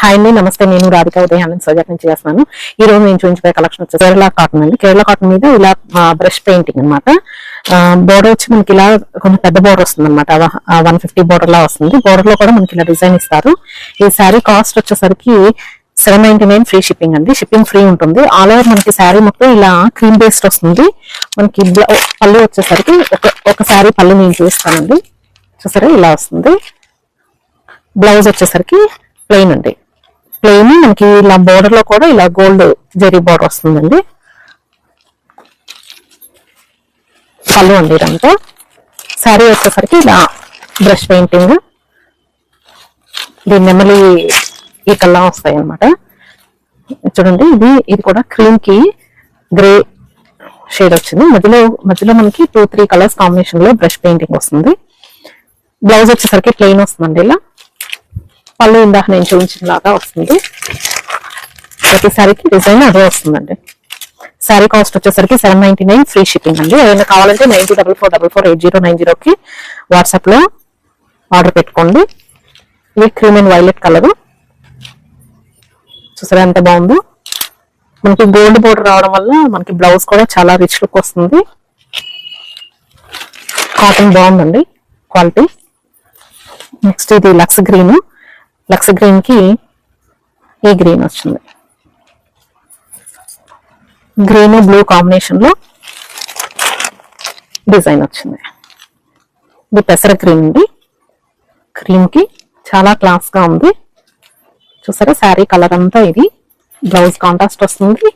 Hi అండి, నమస్తే. నేను రాధిక ఉదయానంద్ సోజాట్ నుంచి చేస్తున్నాను. ఈ రోజు నేను చూపించబోయే కలెక్షన్ వచ్చేసి కేరళ కాటన్ అండి. కేరళ కాటన్ మీద ఇలా బ్రష్ పెయింటింగ్ అనమాట. బోర్డర్ వచ్చి మనకి ఇలా కొంచెం పెద్ద బోర్డర్ వస్తుంది అనమాట. 150 బోర్డర్ లా వస్తుంది. బోర్డర్ లో కూడా మనకి ఇలా డిజైన్ ఇస్తారు. ఈ శారీ కాస్ట్ వచ్చేసరికి 799 ఫ్రీ షిప్పింగ్ అండి. షిప్పింగ్ ఫ్రీ ఉంటుంది. ఆల్ ఓవర్ మనకి శారీ మొత్తం ఇలా క్రీమ్ బేస్డ్ వస్తుంది. మనకి పళ్ళు వచ్చేసరికి ఒక శారీ పళ్ళు నేను చూస్తానండి. చూసారా, ఇలా వస్తుంది. బ్లౌజ్ వచ్చేసరికి ప్లెయిన్ అండి. ప్లెయిన్ మనకి ఇలా బోర్డర్ లో కూడా ఇలా గోల్డ్ జరీ బోర్డర్ వస్తుందండి. పళ్ళు అండి ఇదంతా. శారీ వచ్చేసరికి ఇలా బ్రష్ పెయింటింగ్, దీని నెమలి ఈ కల్లా వస్తాయి అన్నమాట. చూడండి, ఇది కూడా క్రీమ్ కి గ్రే షేడ్ వచ్చింది. మధ్యలో మనకి 2-3 కలర్స్ కాంబినేషన్ లో బ్రష్ పెయింటింగ్ వస్తుంది. బ్లౌజ్ వచ్చేసరికి ప్లెయిన్ వస్తుందండి. ఇలా పళ్ళు ఇందాక నేను చూపించిన లాగా వస్తుంది. ప్రతి శారీకి డిజైన్ అదే వస్తుందండి. శారీ కాస్ట్ వచ్చేసరికి 799 ఫ్రీ షిప్పింగ్ అండి. ఏదైనా కావాలంటే 9044448090కి వాట్సాప్ లో ఆర్డర్ పెట్టుకోండి. ఇది క్రీమ్ అండ్ వైలెట్ కలర్. చూసారా ఎంత బాగుందో. మనకి గోల్డ్ బోర్డర్ రావడం వల్ల మనకి బ్లౌజ్ కూడా చాలా రిచ్ లుక్ వస్తుంది. కాటన్ బాగుందండి క్వాలిటీ. నెక్స్ట్ ఇది లక్స్ గ్రీన్. లక్స్ గ్రీన్ కి ఈ గ్రీన్ వచ్చింది. గ్రీన్ బ్లూ కాంబినేషన్ లో డిజైన్ వచ్చింది. ఇది పెసర గ్రీన్ అండి. గ్రీన్ కి చాలా క్లాస్ గా ఉంది. చూసారా, శారీ కలర్ అంతా ఇది. బ్లౌజ్ కాంట్రాస్ట్ వస్తుంది.